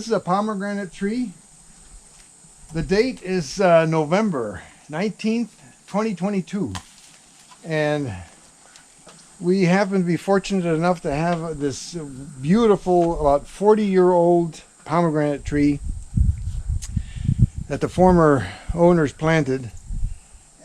this is a pomegranate tree. The date is November 19th, 2022. And we happen to be fortunate enough to have this beautiful, about 40-year-old pomegranate tree that the former owners planted.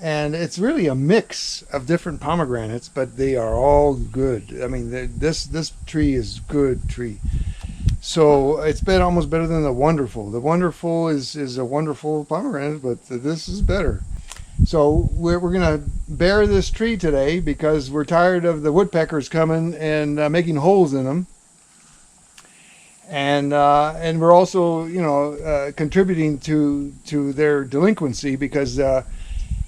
And it's really a mix of different pomegranates, but they are all good. I mean, this tree is a good tree. So it's been almost better than the Wonderful. The Wonderful is a wonderful pomegranate, but this is better. So we're going to bare this tree today because we're tired of the woodpeckers coming and making holes in them. And we're also, contributing to their delinquency because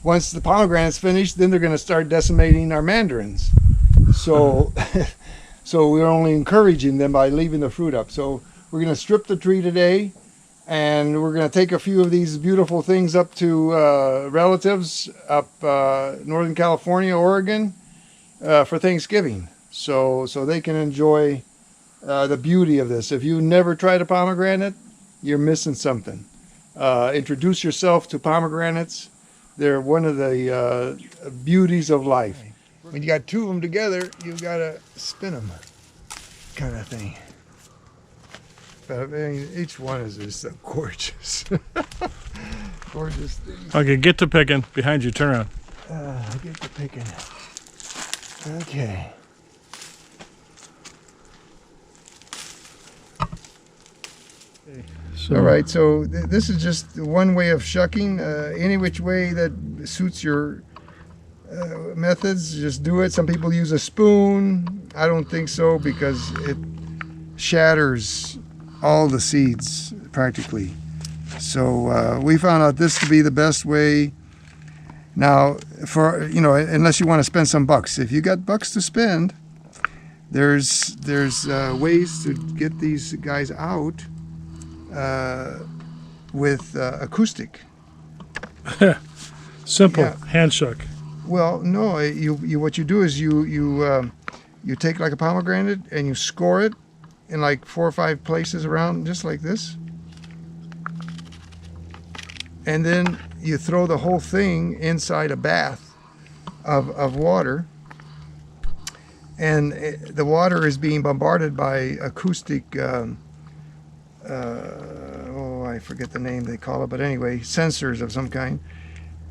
once the pomegranate's finished, then they're going to start decimating our mandarins. So, so we're only encouraging them by leaving the fruit up. So we're going to strip the tree today, and we're going to take a few of these beautiful things up to relatives up Northern California, Oregon, for Thanksgiving. So they can enjoy the beauty of this. If you never tried a pomegranate, you're missing something. Introduce yourself to pomegranates. They're one of the beauties of life. When you got two of them together, you've got to spin them, kind of thing. But I mean, each one is just so gorgeous, gorgeous thing. Okay, get to picking. Behind you, turn around. Get to picking. Okay. So, all right, so this is just one way of shucking. Any which way that suits your methods, just do it. Some people use a spoon. I don't think so because it shatters all the seeds practically. So we found out this to be the best way. Now, for unless you want to spend some bucks. If you got bucks to spend, there's ways to get these guys out with acoustic. simple, Yeah. hand shuck. Well, no, what you do is you take like a pomegranate and you score it in like 4 or 5 places around, just like this, and then you throw the whole thing inside a bath of water, and the water is being bombarded by acoustic. I forget the name they call it, but anyway, sensors of some kind,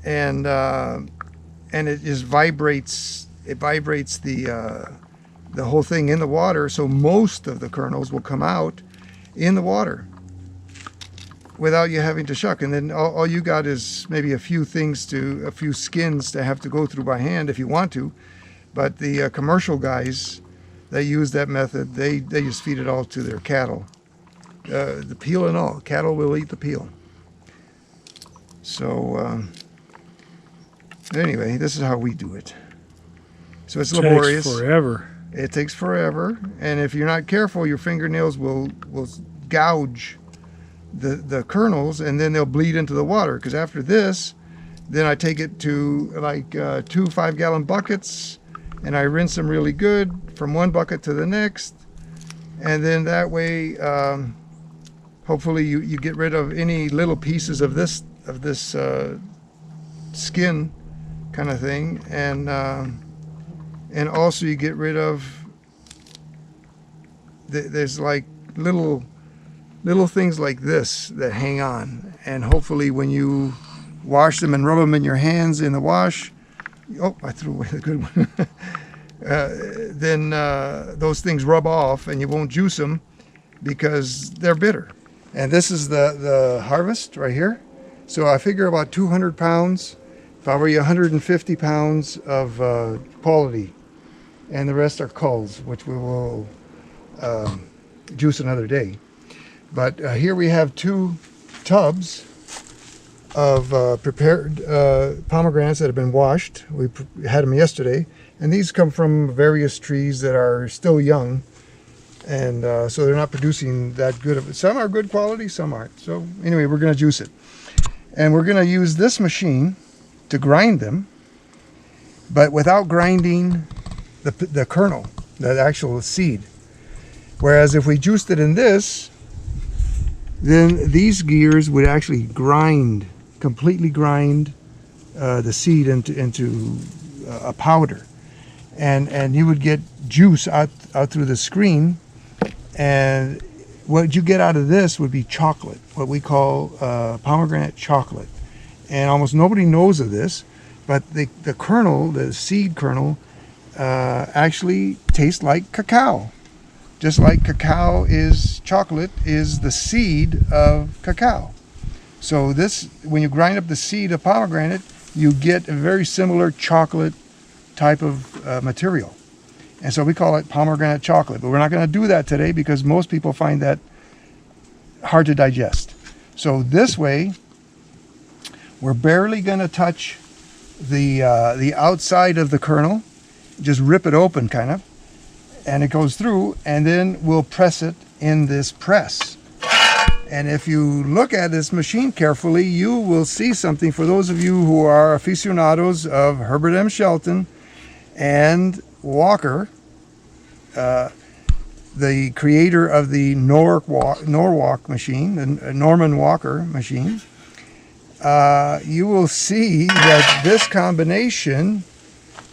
and it just vibrates. It vibrates the whole thing in the water, so most of the kernels will come out in the water without you having to shuck. And then all you got is maybe a few skins to have to go through by hand if you want to. But the commercial guys that use that method, they just feed it all to their cattle. The peel and all. Cattle will eat the peel. So anyway, this is how we do it. So it's laborious. Takes forever. It takes forever, and if you're not careful, your fingernails will gouge the kernels, and then they'll bleed into the water. Because after this, then I take it to like 2 5-gallon buckets, and I rinse them really good from one bucket to the next, and then that way, hopefully you get rid of any little pieces of this skin kind of thing, and also you get rid of there's like little things like this that hang on, and hopefully when you wash them and rub them in your hands in the wash, I threw away the good one. Then those things rub off and you won't juice them because they're bitter. And this is the harvest right here. So I figure about 200 pounds, probably 150 pounds of quality, and the rest are culls, which we will juice another day. But here we have 2 tubs of prepared pomegranates that have been washed. We had them yesterday, and these come from various trees that are still young, and so they're not producing that good of it. Some are good quality, some aren't. So anyway, we're going to juice it, and we're going to use this machine to grind them, but without grinding the kernel, the actual seed. Whereas if we juiced it in this, then these gears would actually completely grind the seed into a powder, and you would get juice out through the screen, and what you get out of this would be chocolate, what we call pomegranate chocolate. And almost nobody knows of this, but the kernel, the seed kernel, actually tastes like cacao. Just like cacao is chocolate, is the seed of cacao. So this, when you grind up the seed of pomegranate, you get a very similar chocolate type of material. And so we call it pomegranate chocolate. But we're not going to do that today because most people find that hard to digest. So this way, we're barely going to touch the outside of the kernel. Just rip it open, kind of. And it goes through, and then we'll press it in this press. And if you look at this machine carefully, you will see something. For those of you who are aficionados of Herbert M. Shelton and Walker, the creator of the Norwalk machine, the Norman Walker machine, you will see that this combination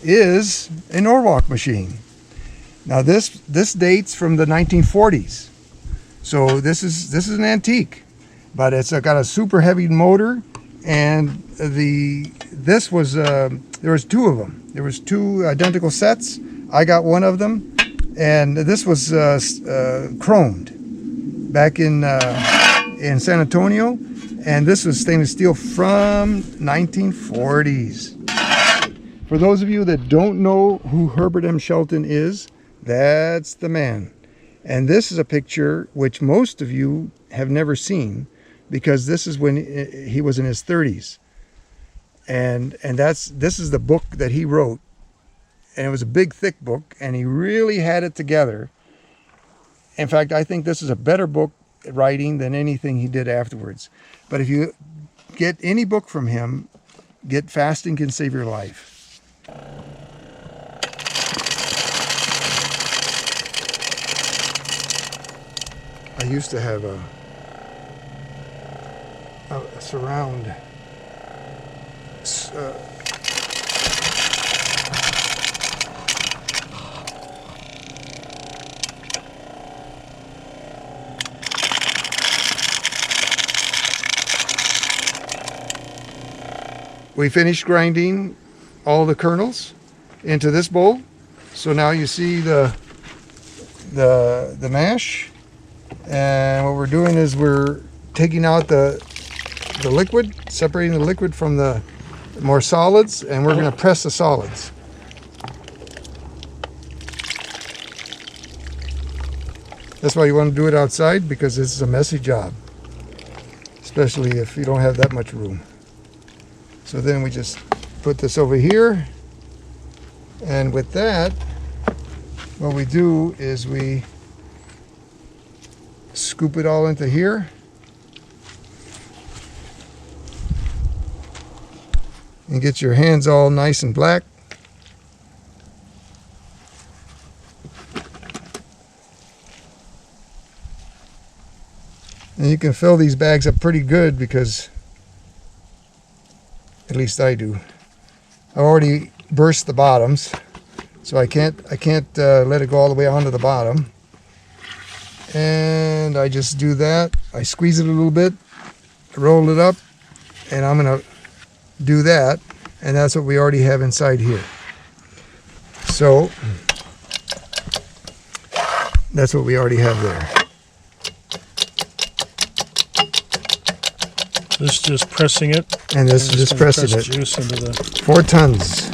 is a Norwalk machine. Now this dates from the 1940s, so this is an antique, but it's got a super heavy motor, and there was two of them. There was two identical sets. I got one of them, and this was chromed back in San Antonio, and this was stainless steel from 1940s. For those of you that don't know who Herbert M. Shelton is, that's the man. And this is a picture which most of you have never seen, because this is when he was in his 30s. And this is the book that he wrote. And it was a big, thick book, and he really had it together. In fact, I think this is a better book writing than anything he did afterwards. But if you get any book from him, get Fasting Can Save Your Life. I used to have a surround we finished grinding all the kernels into this bowl. So now you see the mash. And what we're doing is we're taking out the liquid, separating the liquid from the more solids, and we're going to press the solids. That's why you want to do it outside, because this is a messy job, especially if you don't have that much room. So then we just put this over here, and with that, what we do is we scoop it all into here, and get your hands all nice and black. And you can fill these bags up pretty good, because at least I do. I already burst the bottoms, so I can't let it go all the way onto the bottom. And I just do that. I squeeze it a little bit, roll it up, and I'm going to do that. And that's what we already have inside here. So that's what we already have there. This is just pressing it. And this is just pressing it. Juice into the 4 tons.